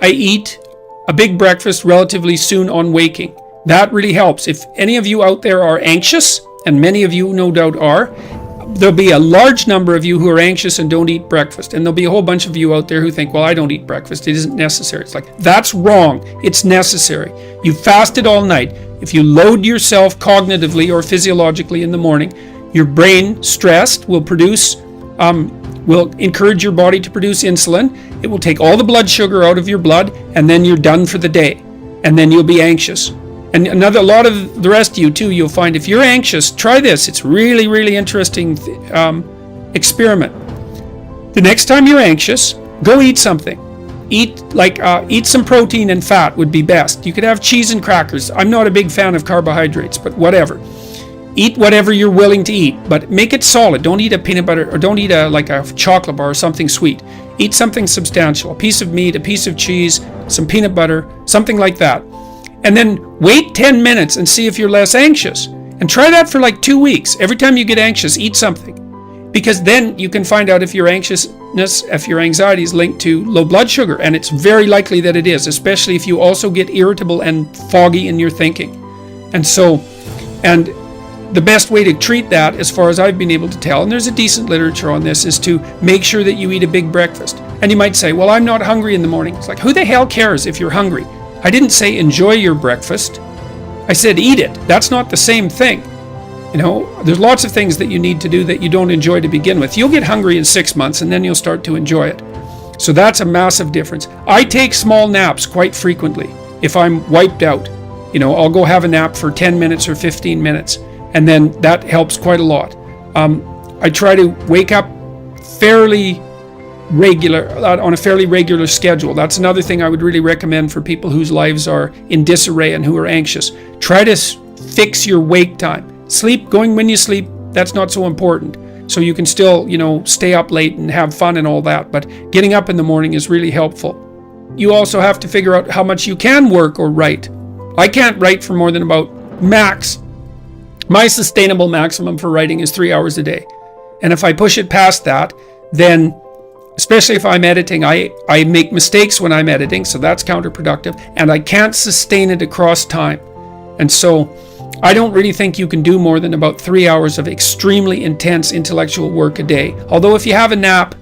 I eat a big breakfast relatively soon on waking. That really helps. If any of you out there are anxious, and many of you no doubt are, there'll be a large number of you who are anxious and don't eat breakfast. And there'll be a whole bunch of you out there who think, well, I don't eat breakfast. It isn't necessary. It's like, that's wrong. It's necessary. You fasted all night. If you load yourself cognitively or physiologically in the morning, your brain, stressed, will encourage your body to produce insulin. It will take all the blood sugar out of your blood, and then you're done for the day. And then you'll be anxious. And a lot of the rest of you too, you'll find if you're anxious, try this. It's really, really interesting experiment. The next time you're anxious, go eat something. Eat some protein and fat would be best. You could have cheese and crackers. I'm not a big fan of carbohydrates, but whatever. Eat whatever you're willing to eat, but make it solid. Don't eat a peanut butter, or don't eat a chocolate bar or something sweet. Eat something substantial, a piece of meat, a piece of cheese, some peanut butter, something like that. And then wait 10 minutes and see if you're less anxious. And try that for like 2 weeks. Every time you get anxious, eat something. Because then you can find out if your anxiety is linked to low blood sugar. And it's very likely that it is, especially if you also get irritable and foggy in your thinking. And the best way to treat that, as far as I've been able to tell, and there's a decent literature on this, is to make sure that you eat a big breakfast. And you might say, well, I'm not hungry in the morning. It's like, who the hell cares if you're hungry? I didn't say enjoy your breakfast. I said eat it. That's not the same thing. There's lots of things that you need to do that you don't enjoy to begin with. You'll get hungry in 6 months and then you'll start to enjoy it. So that's a massive difference. I take small naps quite frequently. If I'm wiped out, I'll go have a nap for 10 minutes or 15 minutes. And then that helps quite a lot. I try to wake up on a fairly regular schedule. That's another thing I would really recommend for people whose lives are in disarray and who are anxious. Try to fix your wake time. Going when you sleep, that's not so important. So you can still, stay up late and have fun and all that. But getting up in the morning is really helpful. You also have to figure out how much you can work or write. I can't write for more than about max. My sustainable maximum for writing is 3 hours a day. And if I push it past that, then especially if I'm editing, I make mistakes when I'm editing, so that's counterproductive, and I can't sustain it across time. And so I don't really think you can do more than about 3 hours of extremely intense intellectual work a day. Although if you have a nap,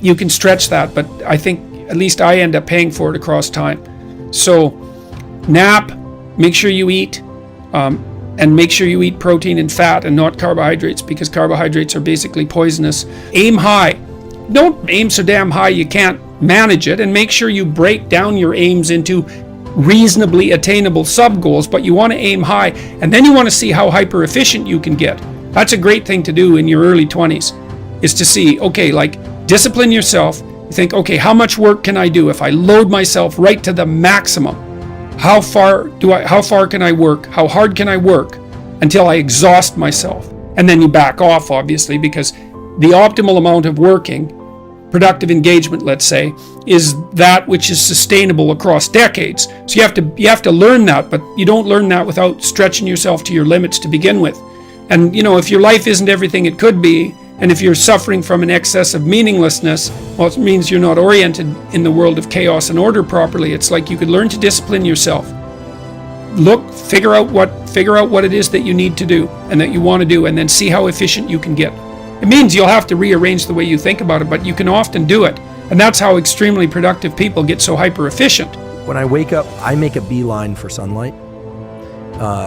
you can stretch that, but I think at least I end up paying for it across time. So nap, make sure you eat, and make sure you eat protein and fat and not carbohydrates, because carbohydrates are basically poisonous. Aim high. Don't aim so damn high you can't manage it, and make sure you break down your aims into reasonably attainable sub-goals, but you want to aim high, and then you want to see how hyper efficient you can get. That's a great thing to do in your early 20s, is to see, okay, discipline yourself. You think, okay, how much work can I do if I load myself right to the maximum? How far can I work? How hard can I work until I exhaust myself? And then you back off, obviously, because the optimal amount of working, productive engagement, let's say, is that which is sustainable across decades. So you have to learn that, but you don't learn that without stretching yourself to your limits to begin with. And if your life isn't everything it could be, and if you're suffering from an excess of meaninglessness, well, it means you're not oriented in the world of chaos and order properly. It's like you could learn to discipline yourself. Figure out what it is that you need to do and that you want to do, and then see how efficient you can get. It means you'll have to rearrange the way you think about it, but you can often do it. And that's how extremely productive people get so hyper efficient. When I wake up, I make a beeline for sunlight.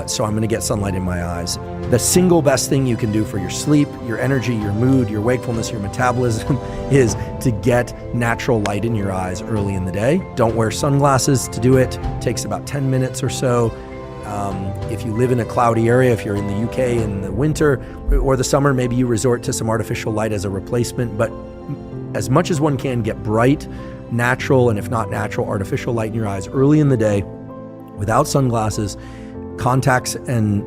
So I'm going to get sunlight in my eyes. The single best thing you can do for your sleep, your energy, your mood, your wakefulness, your metabolism is to get natural light in your eyes early in the day. Don't wear sunglasses to do it. It takes about 10 minutes or so. If you live in a cloudy area, if you're in the UK in the winter or the summer, maybe you resort to some artificial light as a replacement. But as much as one can, get bright, natural, and if not natural, artificial light in your eyes early in the day without sunglasses. Contacts and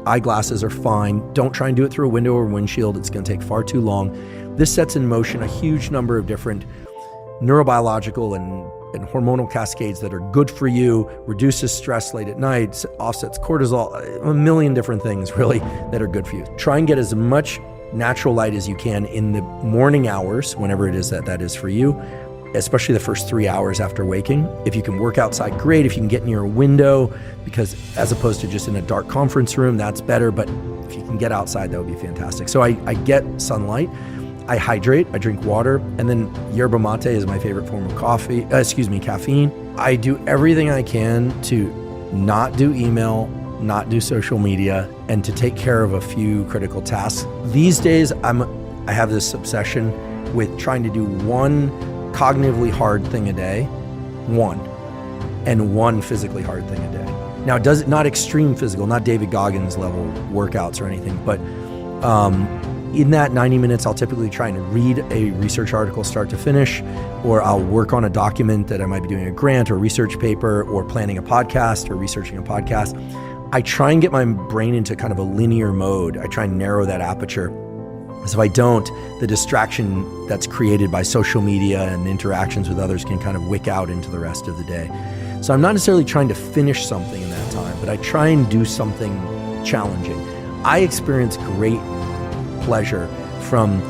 eyeglasses are fine. Don't try and do it through a window or windshield. It's going to take far too long. This sets in motion a huge number of different neurobiological and hormonal cascades that are good for you, reduces stress late at night, offsets cortisol, a million different things really that are good for you. Try and get as much natural light as you can in the morning hours, whenever it is that is for you. especially the first 3 hours after waking. If you can work outside, great. If you can get near a window, because as opposed to just in a dark conference room, that's better. But if you can get outside, that would be fantastic. So I get sunlight, I hydrate, I drink water, and then yerba mate is my favorite form of caffeine. I do everything I can to not do email, not do social media, and to take care of a few critical tasks. These days, I have this obsession with trying to do one cognitively hard thing a day, and one physically hard thing a day. Now, not extreme physical, not David Goggins level workouts or anything, but in that 90 minutes, I'll typically try and read a research article start to finish, or I'll work on a document that I might be doing a grant or research paper, or planning a podcast or researching a podcast. I try and get my brain into kind of a linear mode. I try and narrow that aperture. Because if I don't, the distraction that's created by social media and interactions with others can kind of wick out into the rest of the day. So I'm not necessarily trying to finish something in that time, but I try and do something challenging. I experience great pleasure from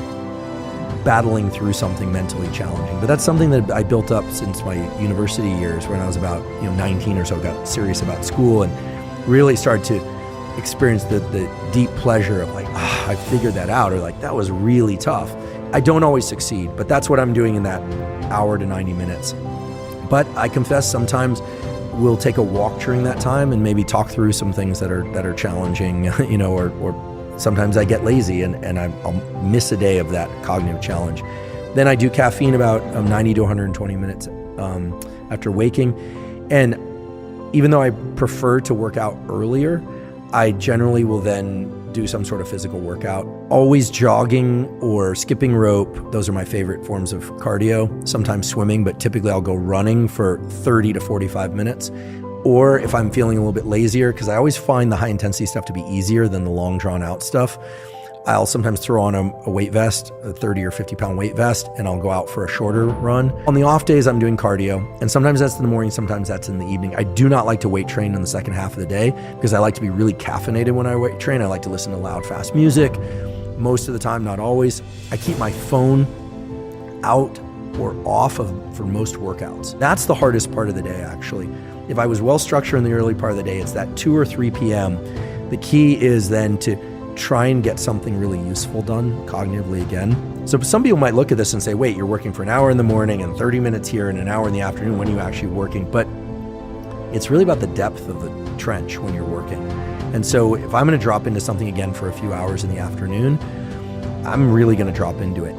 battling through something mentally challenging. But that's something that I built up since my university years, when I was about 19 or so, got serious about school and really started to experience the deep pleasure of like, I figured that out, or like, that was really tough. I don't always succeed, but that's what I'm doing in that hour to 90 minutes. But I confess sometimes we'll take a walk during that time and maybe talk through some things that are challenging, or sometimes I get lazy and I'll miss a day of that cognitive challenge. Then I do caffeine about 90 to 120 minutes after waking. And even though I prefer to work out earlier, I generally will then do some sort of physical workout. Always jogging or skipping rope. Those are my favorite forms of cardio. Sometimes swimming, but typically I'll go running for 30 to 45 minutes. Or if I'm feeling a little bit lazier, because I always find the high intensity stuff to be easier than the long drawn out stuff, I'll sometimes throw on a weight vest, a 30 or 50 pound weight vest, and I'll go out for a shorter run. On the off days, I'm doing cardio, and sometimes that's in the morning, sometimes that's in the evening. I do not like to weight train in the second half of the day because I like to be really caffeinated when I weight train. I like to listen to loud, fast music. Most of the time, not always. I keep my phone out or off for most workouts. That's the hardest part of the day, actually. If I was well structured in the early part of the day, it's that 2 or 3 p.m. The key is then to try and get something really useful done cognitively again. So some people might look at this and say, wait, you're working for an hour in the morning and 30 minutes here and an hour in the afternoon. When are you actually working? But it's really about the depth of the trench when you're working. And so if I'm going to drop into something again for a few hours in the afternoon, I'm really going to drop into it.